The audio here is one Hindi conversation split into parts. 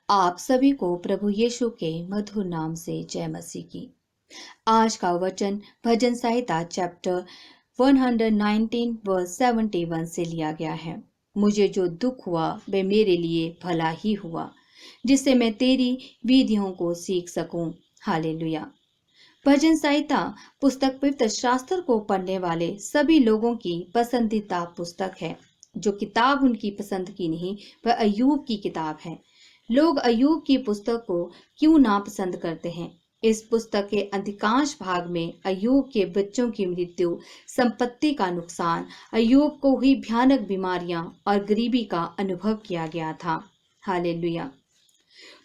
आप सभी को प्रभु यीशु के मधुर नाम से जय मसीह की। आज का वचन भजन संहिता चैप्टर 119 वर्स 71 से लिया गया है। मुझे जो दुख हुआ वह मेरे लिए भला ही हुआ, जिससे मैं तेरी विधियों को सीख सकूं। हालेलुया। भजन संहिता पुस्तक पवित्र शास्त्र को पढ़ने वाले सभी लोगों की पसंदीदा पुस्तक है। जो किताब उनकी पसंद की नहीं, वह अय्यूब की किताब है। लोग अय्यूब की पुस्तक को क्यों नापसंद करते हैं? इस पुस्तक के अधिकांश भाग में अय्यूब के बच्चों की मृत्यु, संपत्ति का नुकसान, अय्यूब को हुई भयानक बीमारियां और गरीबी का अनुभव किया गया था। हालेलुया।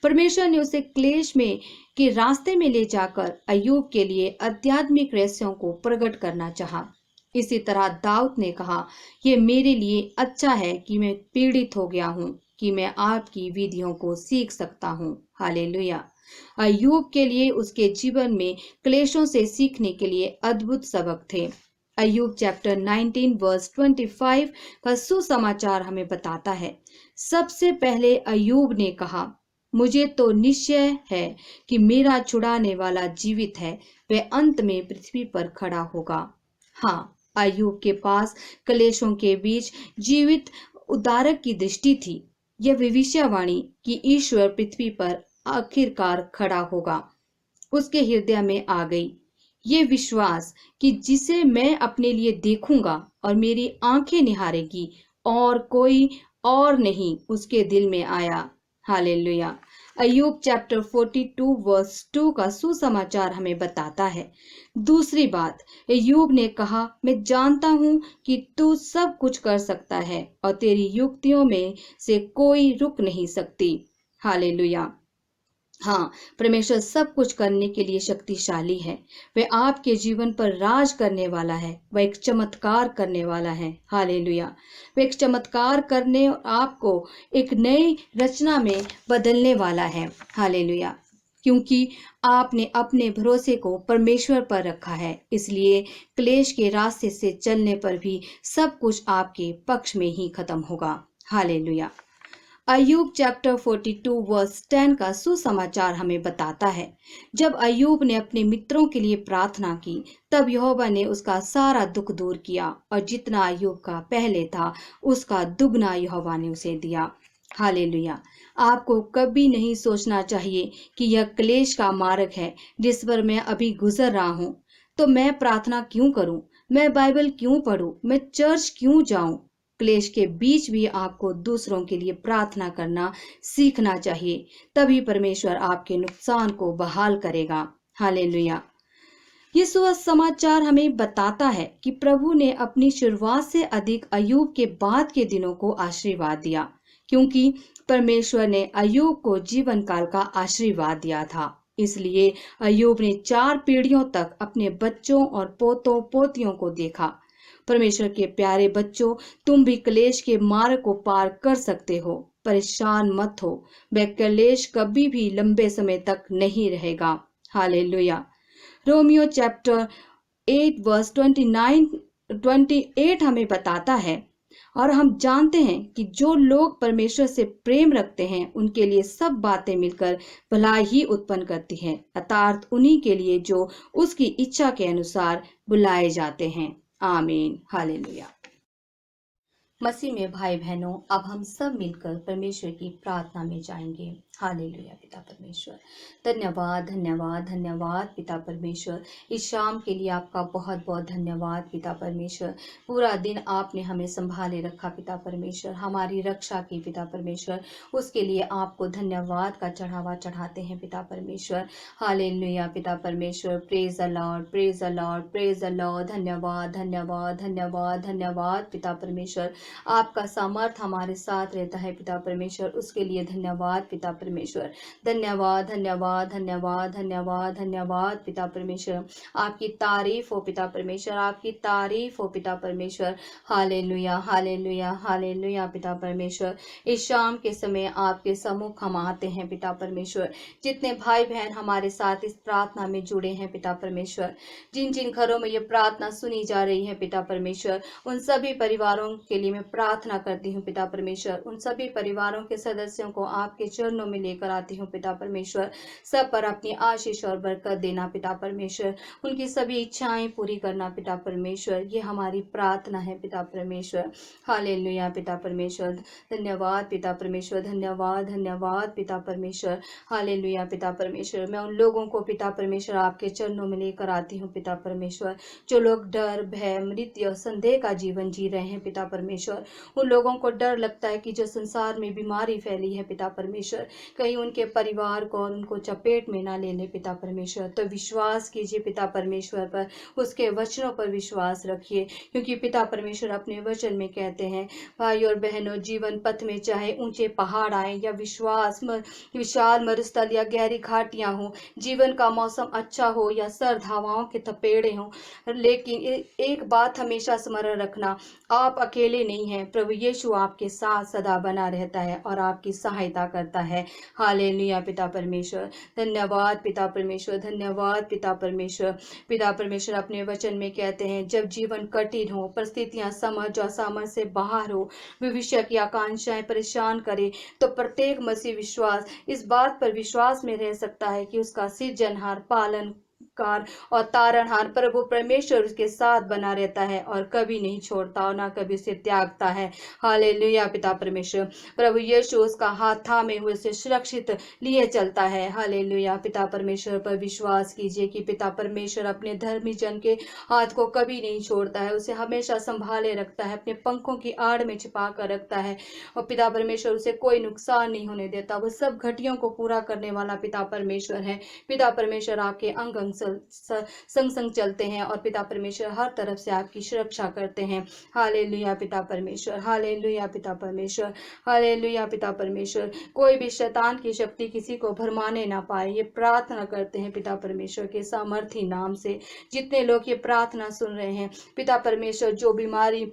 परमेश्वर ने उसे क्लेश में के रास्ते में ले जाकर अय्यूब के लिए आध्यात्मिक रहस्यों को प्रकट करना चाहा। इसी तरह दाऊद ने कहा, यह मेरे लिए अच्छा है कि मैं पीड़ित हो गया हूँ, कि मैं आपकी विधियों को सीख सकता हूँ। हालेलुया। अय्यूब के लिए उसके जीवन में क्लेशों से सीखने के लिए अद्भुत सबक थे। अय्यूब चैप्टर 19 वर्स 25 का सुसमाचार हमें बताता है। सबसे पहले अय्यूब ने कहा, मुझे तो निश्चय है कि मेरा छुड़ाने वाला जीवित है, वह अंत में पृथ्वी पर खड़ा होगा। हाँ, अय्यूब के पास क्लेशों के बीच जीवित उद्धारक की दृष्टि थी। यह भविष्यवाणी कि ईश्वर पृथ्वी पर आखिरकार खड़ा होगा उसके हृदय में आ गई। ये विश्वास कि जिसे मैं अपने लिए देखूंगा और मेरी आंखें निहारेगी और कोई और नहीं, उसके दिल में आया। हालेलुया। अय्यूब चैप्टर 42 वर्स 2 का सुसमाचार हमें बताता है। दूसरी बात, अय्यूब ने कहा, मैं जानता हूं कि तू सब कुछ कर सकता है और तेरी युक्तियों में से कोई रुक नहीं सकती। हालेलुया। हाँ, परमेश्वर सब कुछ करने के लिए शक्तिशाली है। वह आपके जीवन पर राज करने वाला है। वह एक चमत्कार करने वाला है। हालेलुया। वह एक चमत्कार करने और आपको एक नई रचना में बदलने वाला है। हालेलुया। क्योंकि आपने अपने भरोसे को परमेश्वर पर रखा है, इसलिए क्लेश के रास्ते से चलने पर भी सब कुछ आपके पक्ष में ही खत्म होगा। हालेलुया। अय्यूब चैप्टर 42 वर्स 10 का सुसमाचार हमें बताता है। जब अय्यूब ने अपने मित्रों के लिए प्रार्थना की, तब यहोवा ने उसका सारा दुख दूर किया और जितना अय्यूब का पहले था, उसका दुगना यहोवा ने उसे दिया। हालेलुया। आपको कभी नहीं सोचना चाहिए कि यह क्लेश का मार्ग है जिस पर मैं अभी गुजर रहा हूँ, तो मैं प्रार्थना क्यों करूं, मैं बाइबल क्यों पढूं, मैं चर्च क्यों जाऊं। क्लेश के बीच भी आपको दूसरों के लिए प्रार्थना करना सीखना चाहिए, तभी परमेश्वर आपके नुकसान को बहाल करेगा। हालेलुया। ये सुसमाचार हमें बताता है कि प्रभु ने अपनी शुरुआत से अधिक अय्यूब के बाद के दिनों को आशीर्वाद दिया, क्योंकि परमेश्वर ने अय्यूब को जीवन काल का आशीर्वाद दिया था। इसलिए अय्यूब ने 4 पीढ़ियों तक अपने बच्चों और पोतों पोतियों को देखा। परमेश्वर के प्यारे बच्चों, तुम भी क्लेश के मार्ग को पार कर सकते हो। परेशान मत हो, वह क्लेश कभी भी लंबे समय तक नहीं रहेगा। हालेलुया। रोमियो चैप्टर 8 वर्स 28 हमें बताता है, और हम जानते हैं कि जो लोग परमेश्वर से प्रेम रखते हैं, उनके लिए सब बातें मिलकर भलाई ही उत्पन्न करती हैं, अर्थात उन्हीं के लिए जो उसकी इच्छा के अनुसार बुलाए जाते हैं। आमीन। हालेलुया। मसीह में भाई बहनों, अब हम सब मिलकर परमेश्वर की प्रार्थना में जाएंगे। हालेलुया। पिता परमेश्वर, धन्यवाद धन्यवाद धन्यवाद पिता परमेश्वर, इस शाम के लिए आपका बहुत बहुत धन्यवाद पिता परमेश्वर। पूरा दिन आपने हमें संभाले रखा पिता परमेश्वर, हमारी रक्षा की पिता परमेश्वर, उसके लिए आपको धन्यवाद का चढ़ावा चढ़ाते हैं पिता परमेश्वर। हालेलुया पिता परमेश्वर। Praise the Lord, praise the Lord, praise the Lord. धन्यवाद धन्यवाद धन्यवाद धन्यवाद पिता परमेश्वर। आपका सामर्थ हमारे साथ रहता है पिता परमेश्वर, उसके लिए धन्यवाद पिता परमेश्वर। धन्यवाद धन्यवाद धन्यवाद धन्यवाद धन्यवाद पिता परमेश्वर। आपकी तारीफ हो पिता परमेश्वर, आपकी तारीफ हो पिता परमेश्वर। हालेलुया हालेलुया हालेलुया पिता परमेश्वर। इस शाम के समय आपके सम्मुख हम आते हैं पिता परमेश्वर। जितने भाई बहन हमारे साथ इस प्रार्थना में जुड़े हैं पिता परमेश्वर, जिन जिन घरों में ये प्रार्थना सुनी जा रही है पिता परमेश्वर, उन सभी परिवारों के लिए मैं मैं प्रार्थना करती हूँ पिता परमेश्वर। उन सभी परिवारों के सदस्यों को आपके चरणों में लेकर आती हूँ पिता परमेश्वर। सब पर अपनी आशीष और बरकत देना पिता परमेश्वर। उनकी सभी इच्छाएं पूरी करना पिता परमेश्वर। ये हमारी प्रार्थना है पिता परमेश्वर। हालेलुया पिता परमेश्वर। धन्यवाद पिता परमेश्वर, धन्यवाद धन्यवाद पिता परमेश्वर। हालेलुया पिता परमेश्वर। मैं उन लोगों को पिता परमेश्वर आपके चरणों में लेकर आती हूँ पिता परमेश्वर, जो लोग डर, भय, मृत्यु और संदेह का जीवन जी रहे हैं पिता परमेश्वर। उन लोगों को डर लगता है कि जो संसार में बीमारी फैली है पिता परमेश्वर, कहीं उनके परिवार को और उनको चपेट में ना ले ले पिता परमेश्वर। तो विश्वास कीजिए पिता परमेश्वर पर, उसके वचनों पर विश्वास रखिए, क्योंकि पिता परमेश्वर अपने वचन में कहते हैं, भाई और बहनों, जीवन पथ में चाहे ऊंचे पहाड़ आए या विशाल मरुस्थल या गहरी घाटियां हो, जीवन का मौसम अच्छा हो या सर्द हवाओं के थपेड़े हों, लेकिन एक बात हमेशा स्मरण रखना, आप अकेले नहीं हैं। प्रभु यीशु आपके साथ सदा बना रहता है और आपकी सहायता करता है। हालेलुया पिता परमेश्वर। धन्यवाद पिता परमेश्वर, धन्यवाद पिता परमेश्वर। पिता परमेश्वर अपने वचन में कहते हैं, जब जीवन कठिन हो, परिस्थितियां समझ और सामर्थ से बाहर हो, भविष्य की आकांक्षाएं परेशान करे, तो प्रत्येक मसीह विश्वास इस बात पर विश्वास में रह सकता है कि उसका सृजनहार, पालनकार और तारणहार प्रभु परमेश्वर उसके साथ बना रहता है और कभी नहीं छोड़ता और ना कभी उसे त्यागता है। हालेलुया पिता परमेश्वर। प्रभु यीशु उसका हाथ थामे हुए उसे सुरक्षित लिए चलता है। हालेलुया पिता परमेश्वर पर विश्वास कीजिए कि पिता परमेश्वर अपने धर्मी जन के हाथ को कभी नहीं छोड़ता है, उसे हमेशा संभाले रखता है, अपने पंखों की आड़ में छिपा कर रखता है और पिता परमेश्वर उसे कोई नुकसान नहीं होने देता। वो सब घटियों को पूरा करने वाला पिता परमेश्वर है। पिता परमेश्वर आपके अंग अंग संग संग चलते हैं और पिता परमेश्वर हर तरफ से आपकी सुरक्षा करते हैं। हालेलुया पिता परमेश्वर, हालेलुया पिता परमेश्वर, हालेलुया पिता परमेश्वर। कोई भी शैतान की शक्ति किसी को भरमाने ना पाए, ये प्रार्थना करते हैं पिता परमेश्वर के सामर्थी नाम से। जितने लोग ये प्रार्थना सुन रहे हैं पिता परमेश्वर, जो बीमारी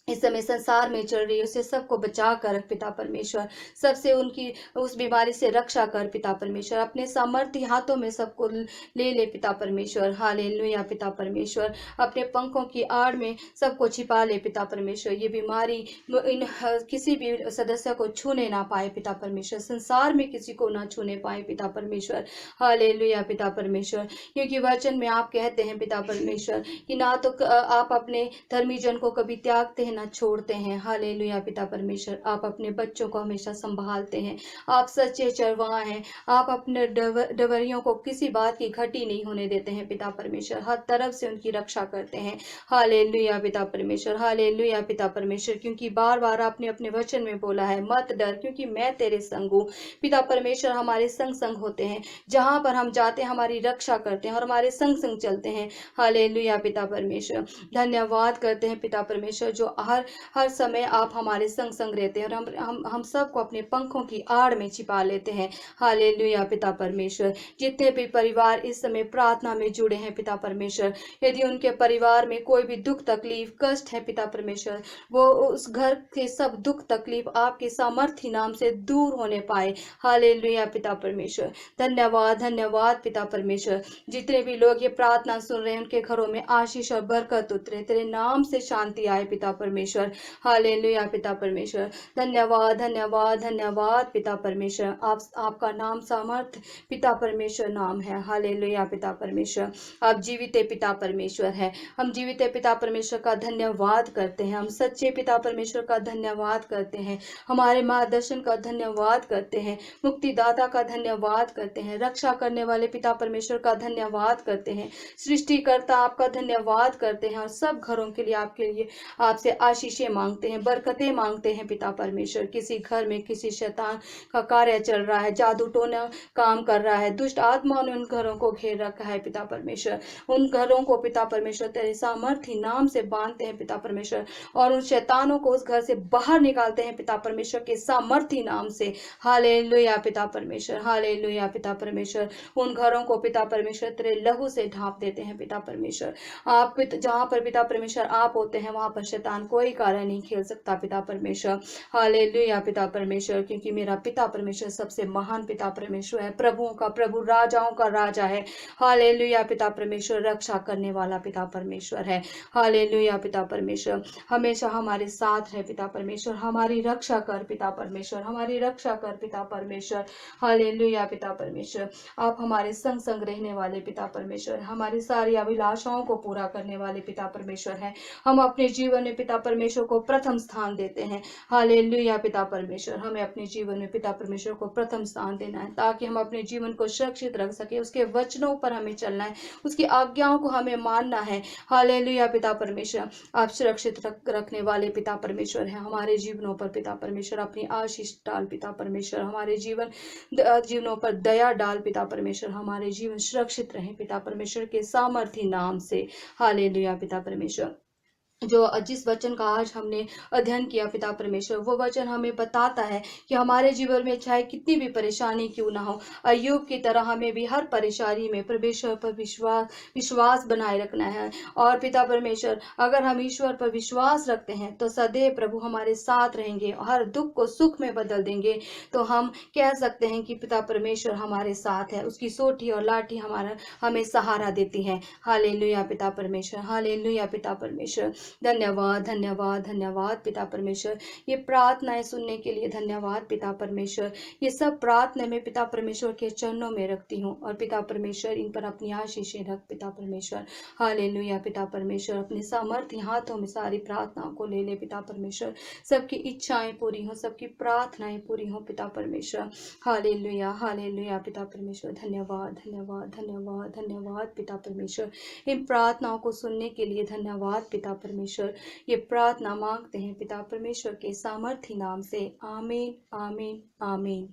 इस समय संसार में चल रही है, उसे सबको बचा कर रख पिता परमेश्वर। सबसे उनकी उस बीमारी से रक्षा कर पिता परमेश्वर। अपने सामर्थ्य हाथों में सबको ले ले पिता परमेश्वर। हालेलुया पिता परमेश्वर। अपने पंखों की आड़ में सबको छिपा ले पिता परमेश्वर। ये बीमारी इन किसी भी सदस्य को छूने ना पाए पिता परमेश्वर, संसार में किसी को ना छूने पाए पिता परमेश्वर। हालेलुया पिता परमेश्वर। क्योंकि वचन में आप कहते हैं पिता परमेश्वर कि ना तो आप अपने धर्मी जन को कभी त्यागते हैं ना छोड़ते हैं। हालेलुया पिता परमेश्वर। आप अपने बच्चों को हमेशा संभालते हैं, आप सच्चे चरवाहा हैं। आप अपने डवरियों को किसी बात की घटी नहीं होने देते हैं पिता परमेश्वर, हर तरफ से उनकी रक्षा करते हैं। हालेलुया पिता परमेश्वर, हालेलुया पिता परमेश्वर। क्योंकि बार बार आपने अपने वचन में बोला है, मत डर क्योंकि मैं तेरे संग हूँ। पिता परमेश्वर हमारे संग संग होते हैं, जहां पर हम जाते हैं हमारी रक्षा करते हैं और हमारे संग संग चलते हैं। हालेलुया पिता परमेश्वर। धन्यवाद करते हैं पिता परमेश्वर, जो हर समय आप हमारे संग संग रहते हैं और हम सबको अपने पंखों की आड़ में छिपा लेते हैं। हालेलुया पिता परमेश्वर। जितने भी परिवार इस समय प्रार्थना में जुड़े हैं पिता परमेश्वर, यदि उनके परिवार में कोई भी दुख तकलीफ कष्ट है पिता परमेश्वर, वो उस घर के सब दुख तकलीफ आपके सामर्थ्य नाम से दूर होने पाए। हालेलुया पिता परमेश्वर। धन्यवाद धन्यवाद पिता परमेश्वर। जितने भी लोग ये प्रार्थना सुन रहे हैं उनके घरों में आशीष और बरकत उतरे, तेरे नाम से शांति आए पिता परमेश्वर। हालेलुया पिता परमेश्वर। धन्यवाद धन्यवाद धन्यवाद पिता परमेश्वर। आपका नाम सामर्थ पिता परमेश्वर नाम है। हालेलुया पिता परमेश्वर। आप जीवित पिता परमेश्वर है। हम जीवित पिता परमेश्वर का धन्यवाद करते हैं, हम सच्चे पिता परमेश्वर का धन्यवाद करते हैं, हमारे मार्गदर्शन का धन्यवाद करते हैं, मुक्तिदाता का धन्यवाद करते हैं, रक्षा करने वाले पिता परमेश्वर का धन्यवाद करते हैं, सृष्टिकर्ता आपका धन्यवाद करते हैं और सब घरों के लिए आपसे आशीषें मांगते हैं, बरकतें मांगते हैं पिता परमेश्वर। किसी घर में किसी शैतान का कार्य चल रहा है, जादू टोना काम कर रहा है, दुष्ट आत्माओं ने उन घरों को घेर रखा है पिता परमेश्वर, उन घरों को पिता परमेश्वर तेरे सामर्थ्य नाम से बांधते हैं पिता परमेश्वर और उन शैतानों को उस घर से बाहर निकालते हैं पिता परमेश्वर के सामर्थ्य नाम से। हालेलुया पिता परमेश्वर, हालेलुया पिता परमेश्वर। उन घरों को पिता परमेश्वर तेरे लहू से ढांप देते हैं पिता परमेश्वर। आप जहाँ पर पिता परमेश्वर आप होते हैं वहां पर शैतान कोई कारण नहीं खेल सकता पिता परमेश्वर। हालेलुया पिता परमेश्वर, क्योंकि मेरा पिता परमेश्वर सबसे महान पिता परमेश्वर है, प्रभुओं का प्रभु, राजाओं का राजा है। हालेलुया पिता परमेश्वर, रक्षा करने वाला पिता परमेश्वर है। हालेलुया पिता परमेश्वर, हमेशा हमारे साथ रहे पिता परमेश्वर, हमारी रक्षा कर पिता परमेश्वर, हमारी रक्षा कर पिता परमेश्वर। हालेलुया पिता परमेश्वर, आप हमारे संग संग रहने वाले पिता परमेश्वर, हमारी सारी अभिलाषाओं को पूरा करने वाले पिता परमेश्वर हैं। हम अपने जीवन में पिता परमेश्वर को प्रथम स्थान देते हैं। हालेलुया पिता परमेश्वर, हमें अपने जीवन में पिता परमेश्वर को प्रथम स्थान देना है, ताकि हम अपने जीवन को सुरक्षित रख सके। उसके वचनों पर हमें चलना है, उसकी आज्ञाओं को हमें मानना है। हालेलुया पिता परमेश्वर, आप सुरक्षित रखने वाले पिता परमेश्वर हैं। हमारे जीवनों पर पिता परमेश्वर अपनी आशीष डाल पिता परमेश्वर, हमारे जीवनों पर दया डाल पिता परमेश्वर, हमारे जीवन सुरक्षित रहे पिता परमेश्वर के सामर्थी नाम से। हालेलुया पिता परमेश्वर, जिस वचन का आज हमने अध्ययन किया पिता परमेश्वर, वो वचन हमें बताता है कि हमारे जीवन में चाहे कितनी भी परेशानी क्यों ना हो, अय्यूब की तरह हमें भी हर परेशानी में परमेश्वर पर विश्वास बनाए रखना है। और पिता परमेश्वर, अगर हम ईश्वर पर विश्वास रखते हैं तो सदैव प्रभु हमारे साथ रहेंगे, हर दुख को सुख में बदल देंगे। तो हम कह सकते हैं कि पिता परमेश्वर हमारे साथ है, उसकी सोटी और लाठी हमें सहारा देती है। हालेलुया पिता परमेश्वर, हालेलुया पिता परमेश्वर, धन्यवाद धन्यवाद धन्यवाद पिता परमेश्वर। ये प्रार्थनाएं सुनने के लिए धन्यवाद पिता परमेश्वर। ये सब प्रार्थना मैं पिता परमेश्वर के चरणों में रखती हूँ, और पिता परमेश्वर इन पर अपनी आशीषें रख पिता परमेश्वर। हालेलुया पिता परमेश्वर, अपने सामर्थ्य हाथों में सारी प्रार्थनाओं को ले ले पिता परमेश्वर। सबकी इच्छाएं पूरी हो, सबकी प्रार्थनाएं पूरी हो पिता परमेश्वर। हालेलुया हालेलुया पिता परमेश्वर, धन्यवाद धन्यवाद धन्यवाद धन्यवाद पिता परमेश्वर। इन प्रार्थनाओं को सुनने के लिए धन्यवाद पिता परमेश्वर। ये प्रार्थना मांगते हैं पिता परमेश्वर के सामर्थी नाम से। आमीन आमीन आमीन।